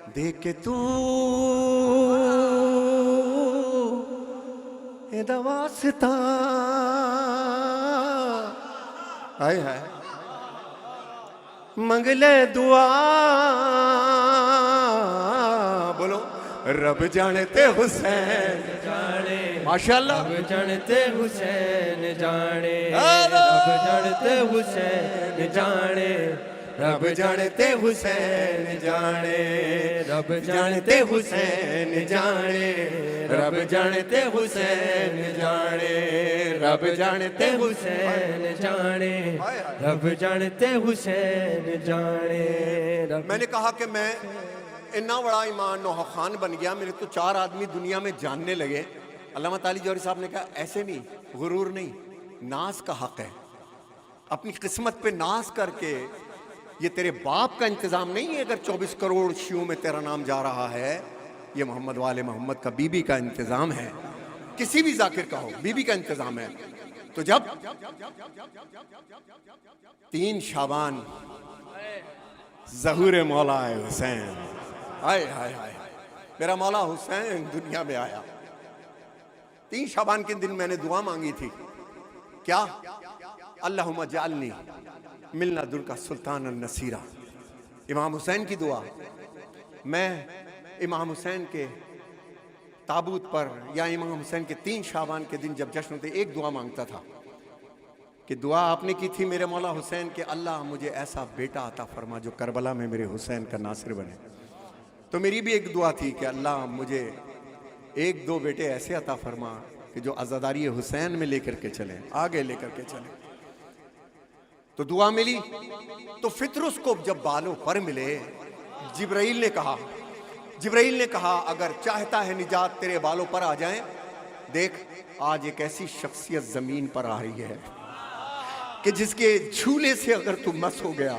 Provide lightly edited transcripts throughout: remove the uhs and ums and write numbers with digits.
देख के तू एदा वास्ता हाय हाय मंगले दुआ बोलो रब जानते हुसैन जाने माशाल्लाह रब जानते हुसैन जाने रब जानते हुसैन जाने रब जानते हुसैन जाने रब जानते हुसैन जाने रब जानते हुसैन जाने रब जानते हुसैन जाने रब जानते हुसैन जाने मैंने कहा कि मैं इतना बड़ा ईमान नौहा खान बन गया, मेरे तो 4 आदमी दुनिया में जानने लगे। अल्लामा ताली जौहरी साहब ने कहा ऐसे नहीं, गुरूर नहीं, नाज का हक है। अपनी किस्मत पे नाज करके, ये तेरे बाप का इंतजाम नहीं है अगर 24 करोड़ शियों में तेरा नाम जा रहा है, ये मोहम्मद वाले मोहम्मद का बीबी का इंतजाम है, किसी भी जाकिर का हो बीबी का इंतजाम है। तो जब 3 शाबान ज़हूर मौला हुसैन, हाय हाय हाय, मेरा मौला हुसैन दुनिया में आया। 3 शाबान के दिन मैंने दुआ मांगी थी, क्या? अल्लाहुम्मा जालनी मिलना दुर का सुल्तान नसीरा। इमाम हुसैन की दुआ। मैं इमाम हुसैन के ताबूत पर या इमाम हुसैन के 3 शाबान के दिन जब जश्न होते एक दुआ मांगता था कि दुआ आपने की थी मेरे मौला हुसैन के, अल्लाह मुझे ऐसा बेटा अता फरमा जो करबला में मेरे हुसैन का नासिर बने। तो मेरी भी एक दुआ थी कि अल्लाह मुझे 1-2 बेटे ऐसे अता फरमा कि जो अज़ादारी हुसैन में लेकर के चले, आगे लेकर के चले। तो दुआ मिली। तो फितरुस को जब बालों पर मिले, जिब्राइल ने कहा अगर चाहता है निजात तेरे बालों पर आ जाए, देख आज एक ऐसी शख्सियत जमीन पर आ रही है कि जिसके झूले से अगर तू मस हो गया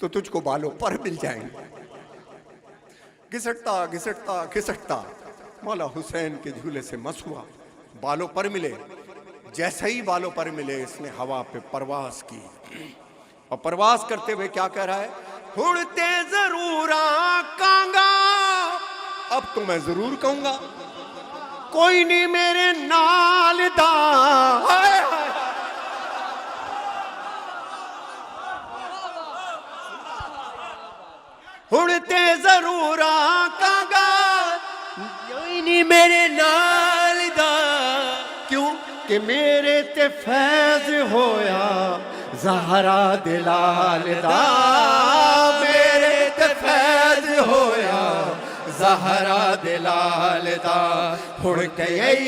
तो तुझको बालों पर मिल जाएंगे। घिसटता घिसटता घिसटता मौला हुसैन के झूले से मस हुआ, बालों पर मिले। जैसे ही बालों पर मिले इसने हवा पे परवास की, और परवास करते हुए क्या कह रहा है? उड़ते जरूर आकांगा, अब तो मैं जरूर कहूंगा कोई नहीं मेरे नाल दा। उड़ते जरूर आकांगा कोई नहीं मेरे नाल दा, क्यों कि मेरे ते फैज होया ज़हरा दिलाल दा, मेरे ते फैज होया ज़हरा दिलाल दा। हुण कई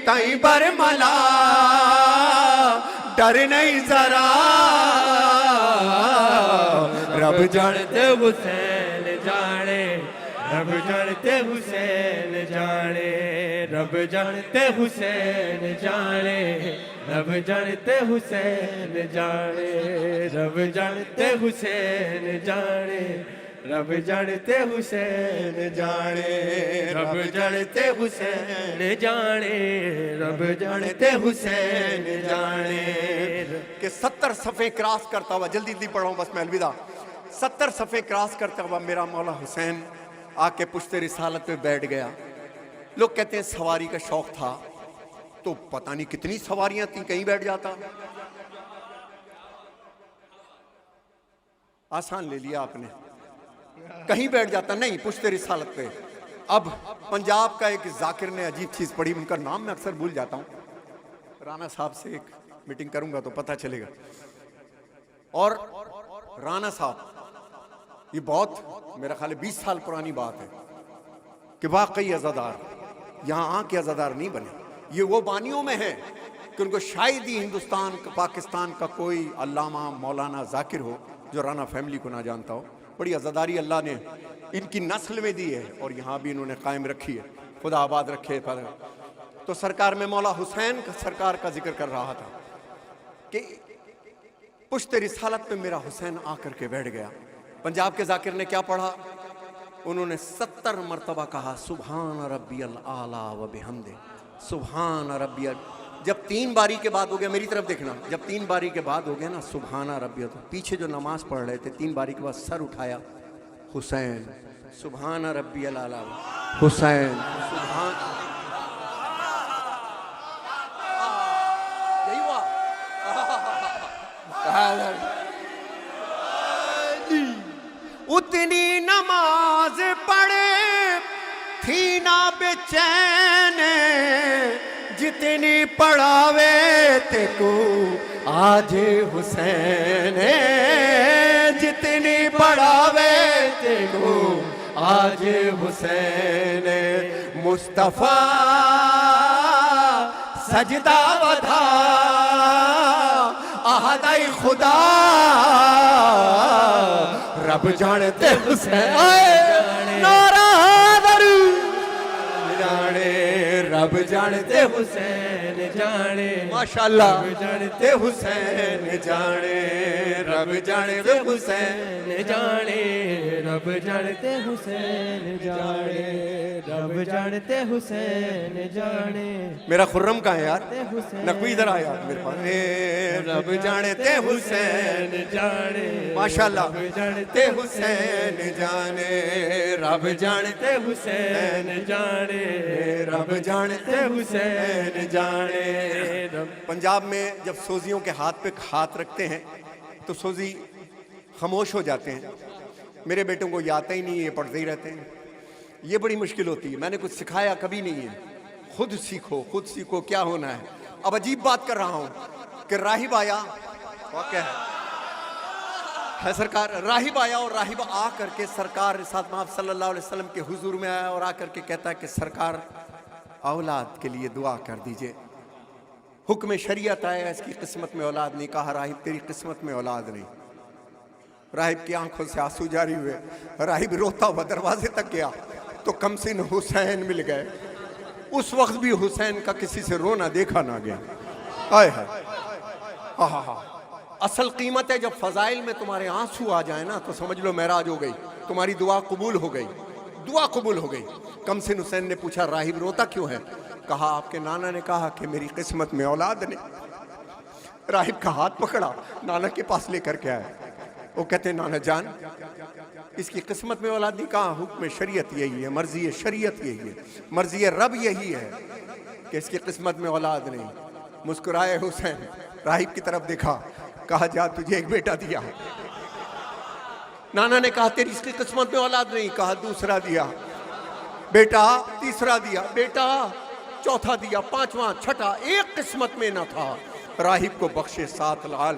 ताई बरमला डर नहीं जरा, रब जानते हुसैन जाने रब जानते हुसैन जाने रब जानते हुसैन जाने रब जानते हुसैन जाने रब जानते हुसैन जाने रब जानते हुसैन जाने रब जानते हुसैन जाने रब जानते हुसैन जाने। कि 70 सफ़े क्रॉस करता हुआ, जल्दी जल्दी पढ़ाऊँ बस मैं अलविदा, 70 सफ़े क्रॉस करता हुआ मेरा मौला हुसैन आके पुश्ते रिसालत पे बैठ गया। लोग कहते हैं सवारी का शौक था, तो पता नहीं कितनी सवारियां थी, कहीं बैठ जाता। आसान ले लिया आपने, कहीं बैठ जाता नहीं, पुश्ते रिसालत पे। अब पंजाब का एक जाकिर ने अजीब चीज पढ़ी, उनका नाम मैं अक्सर भूल जाता हूं, राणा साहब से एक मीटिंग करूंगा तो पता चलेगा। और राणा साहब, ये बहुत मेरा ख्याल 20 साल पुरानी बात है कि वाकई अज़ादार यहाँ आके अज़ादार नहीं बने। ये वो बानियों में है कि उनको शायद ही हिंदुस्तान पाकिस्तान का कोई अल्लामा मौलाना जाकिर हो जो राणा फैमिली को ना जानता हो। बड़ी अज़ादारी अल्लाह ने इनकी नस्ल में दी है और यहाँ भी इन्होंने कायम रखी है, खुदा आबाद रखे। पर तो सरकार में मौला हुसैन का सरकार का जिक्र कर रहा था कि पुश्ते रिसालत पे मेरा हुसैन आकर के बैठ गया। पंजाब के जाकिर ने क्या पढ़ा? उन्होंने 70 मरतबा कहा सुभान रब्बियल आला व बिहम्दे, सुभान रब्बियल। जब 3 बारी के बाद हो गया, मेरी तरफ देखना, जब 3 बारी के बाद हो गया ना सुभान रब्बियल, तो पीछे जो नमाज पढ़ रहे थे 3 बारी के बाद सर उठाया हुसैन, सुभान रब्बी अल-आला, हुसैन, सुभान, यही हुआ। उतनी नमाज पढ़े थी ना बेचैन, जितनी पढ़ावे ते को आज हुसैन, जितनी पढ़ावे ते को आज हुसैन। मुस्तफा सजदा वधा आहदाई खुदा, रब जानते हुसैन, नारा दरू जाने, रब जानते हुसैन जाने, माशाअल्लाह, रब जानते हुसैन जाने, रब जानते हुसैन जाने, रब जानते हुसैन जाने, रब जानते हुसैन जाने। मेरा खुर्रम कहाँ है यार, नकवी इधर आया मेरे पास। रब जानते हुसैन जाने, माशाअल्लाह, रब जानते ते हुसैन जाने, रब जानते हुसैन जाने, रब जानते हुसैन जाने। पंजाब में जब सोजियों के हाथ पे हाथ रखते हैं तो सोजी खामोश हो जाते हैं। मेरे बेटों को ये आता ही नहीं है, ये पढ़ते ही रहते हैं। ये बड़ी मुश्किल होती है, मैंने कुछ सिखाया कभी नहीं है। खुद सीखो, खुद सीखो क्या होना है। अब अजीब बात कर रहा हूं कि राहिब आया, वाक़या है सरकार, राहिब आया और राहिब आ करके सरकार रिसात महब सल्लल्लाहु अलैहि वसल्लम के हुजूर में आया और आकर के कहता है कि सरकार औलाद के लिए दुआ कर दीजिए। हुक्म शरीयत आया, इसकी किस्मत में औलाद नहीं। कहा राहिब तेरी किस्मत में औलाद नहीं। राहिब की आंखों से आंसू जारी हुए। राहिब रोता हुआ दरवाजे तक गया तो कमसिन हुसैन मिल गए। उस वक्त भी हुसैन का किसी से रोना देखा ना गया। आए हाय, हा हा हा। असल कीमत है जब फजाइल में तुम्हारे आंसू आ जाए ना तो समझ लो महराज हो गई, तुम्हारी दुआ कबूल हो गई, दुआ कबूल हो गई। कमसिन हुसैन ने पूछा राहिब रोता क्यों है? कहा आपके नाना ने कहा कि मेरी किस्मत में औलाद नहीं। राहिब का हाथ पकड़ा, नाना के पास लेकर के आया। वो कहते नाना जान इसकी किस्मत में औलाद नहीं। कहा हुक्म शरीयत यही है, मर्जी शरीयत यही है, मर्जी रब यही है कि इसकी किस्मत में औलाद नहीं। मुस्कुराए हुसैन, राहिब की तरफ देखा, कहा जा तुझे एक बेटा दिया। नाना ने कहा तेरी इसकी किस्मत में औलाद नहीं। कहा दूसरा दिया बेटा, तीसरा दिया बेटा, चौथा दिया, पांचवा, छठा, एक किस्मत में न था। राहिब को बख्शे 7 लाल।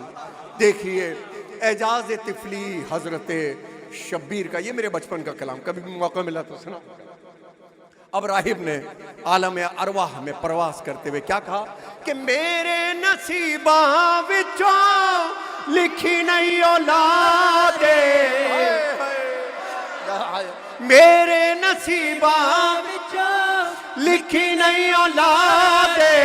देखिए एजाज तिफली हजरत शब्बीर का, ये मेरे बचपन का कलाम, कभी भी मौका मिला तो सुना। अब राहिब ने आलम अरवाह में प्रवास करते हुए क्या कहा कि मेरे नसीबा विचों लिखी नहीं औलादे, मेरे नसीबा विचों लिखी नहीं औलादे,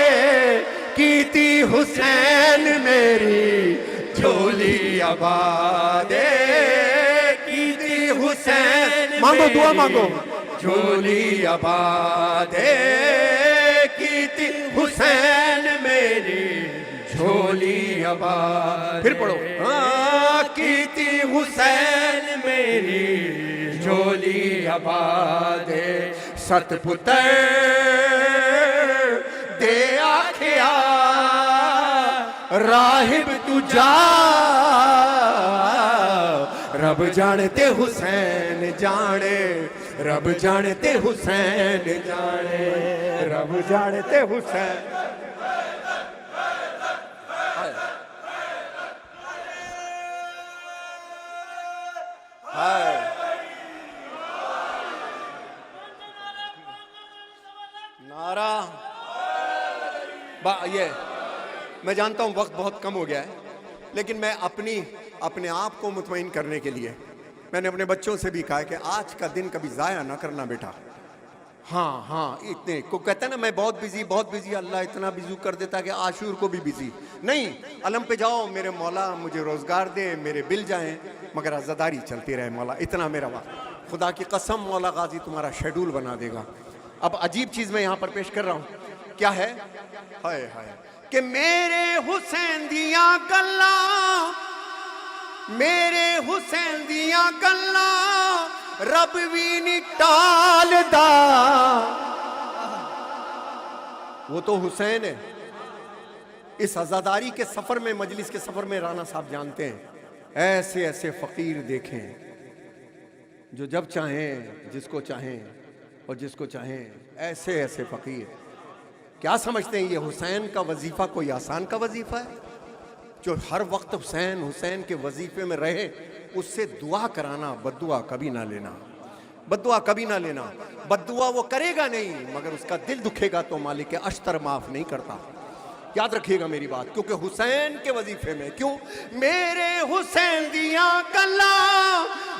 कीती हुसैन मेरी झोली आबादे, कीती हुसैन मांगो दुआ मांगो, झोली आबादे, कीती हुसैन मेरी झोली आबाद। फिर पढ़ो, हाँ कीती हुसैन मेरी झोली आबादे, सतपुत्र दे आखिया राहिब तू जा, रब जानते हुसैन जाने, रब जानते हुसैन जाने, रब जानते हुसैन। हाय नारा ये मैं जानता हूं वक्त बहुत कम हो गया है, लेकिन मैं अपने आप को मुतमईन करने के लिए मैंने अपने बच्चों से भी कहा है कि आज का दिन कभी ज़ाया ना करना बेटा। हाँ हाँ, इतने को कहते हैं ना मैं बहुत बिजी, अल्लाह इतना बिजी कर देता है कि आशूर को भी बिजी नहीं। अलम पे जाओ मेरे मौला मुझे रोज़गार दे, मेरे बिल जाएं, मगर अज़ादारी चलती रहे मौला, इतना मेरा वक्त। खुदा की कसम मौला गाजी तुम्हारा शेड्यूल बना देगा। अब अजीब चीज़ मैं यहाँ पर पेश कर रहा हूँ, क्या है? हाय हाय कि मेरे हुसैन दिया गल्ला, मेरे हुसैन दिया गल्ला रब भी नहीं टालदा। वो तो हुसैन है। इस आजादारी के सफर में, मजलिस के सफर में राना साहब जानते हैं, ऐसे ऐसे फकीर देखें जो जब चाहें जिसको चाहें और जिसको चाहें, ऐसे ऐसे फकीर। क्या समझते हैं ये हुसैन का वजीफा कोई आसान का वजीफा है? जो हर वक्त हुसैन हुसैन के वजीफे में रहे, उससे दुआ कराना, बद्दुआ कभी ना लेना, बद्दुआ कभी ना लेना। बद्दुआ वो करेगा नहीं, मगर उसका दिल दुखेगा तो मालिक अश्तर माफ नहीं करता। याद रखिएगा मेरी बात, क्योंकि हुसैन के वजीफे में, क्यों मेरे हुसैन दिया गल्ला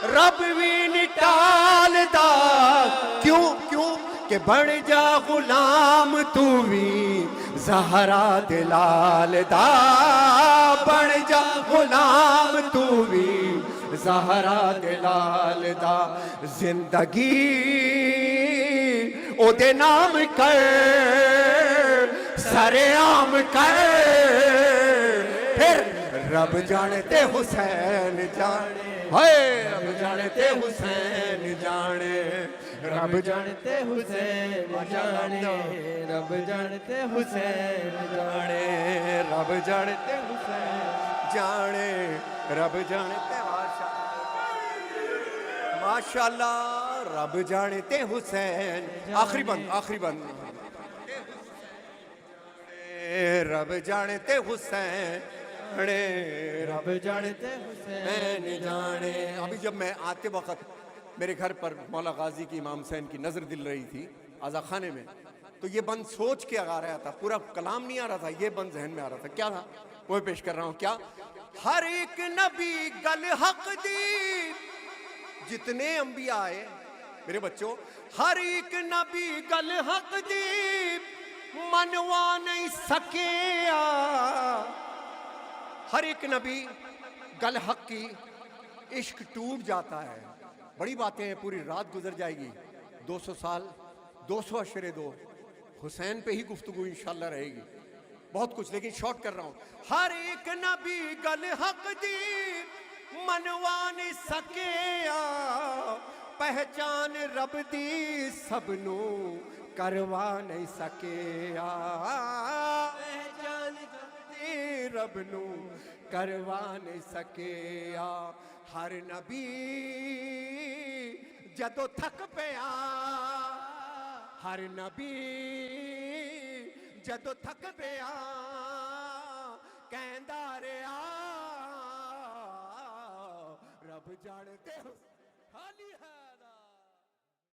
रब भी नहीं टालदा। क्यों क्यों कि बढ़ जा गुलाम तू भी ज़हरा दिलाल दा। बढ़ जा गुलाम तू भी ज़हरा दिलाल दा। जिंदगी ओदे नाम कर, सरेआम कर, फिर रब जानते हुसैन जाने। हाय रब जानते हुसैन जाने, रब जानते हुसैन जाने, रब जानते हुसैन जाने, रब जानते हुसैन जाने, रब जानते माशाल्लाह, रब जानते हुसैन। आखिरी बंद, आखिरी बंद। रब जानते हुसैन, रब जानते हुसैन जाने। अभी जब मैं आते वक्त मेरे घर पर मौला गाजी की इमाम हुसैन की नजर दिल रही थी आजा खाने में, तो ये बंद सोच के आ रहा था, पूरा कलाम नहीं आ रहा था, ये बंद जहन में आ रहा था। क्या था वो पेश कर रहा हूं। क्या? हर एक नबी गल हक दी, जितने अंबिया आए मेरे बच्चों, हर एक नबी गल हक दी, मनवा नहीं सके। हर एक नबी गल हक की, इश्क टूट जाता है। बड़ी बातें हैं, पूरी रात गुजर जाएगी। 200 साल, 200 अशरे दो, हुसैन पे ही गुफ्तगू इंशाल्लाह रहेगी। बहुत कुछ, लेकिन शॉर्ट कर रहा हूं। हर एक नबी गल हक दी, मनवा नहीं सके। पहचान रब दी सबनू करवा नहीं सके। पहचान रब नू करवा नहीं सके। हर नबी जदों थक पिया, हर नबी जदों थक पिया, कहंदा रहा रब जानते हो।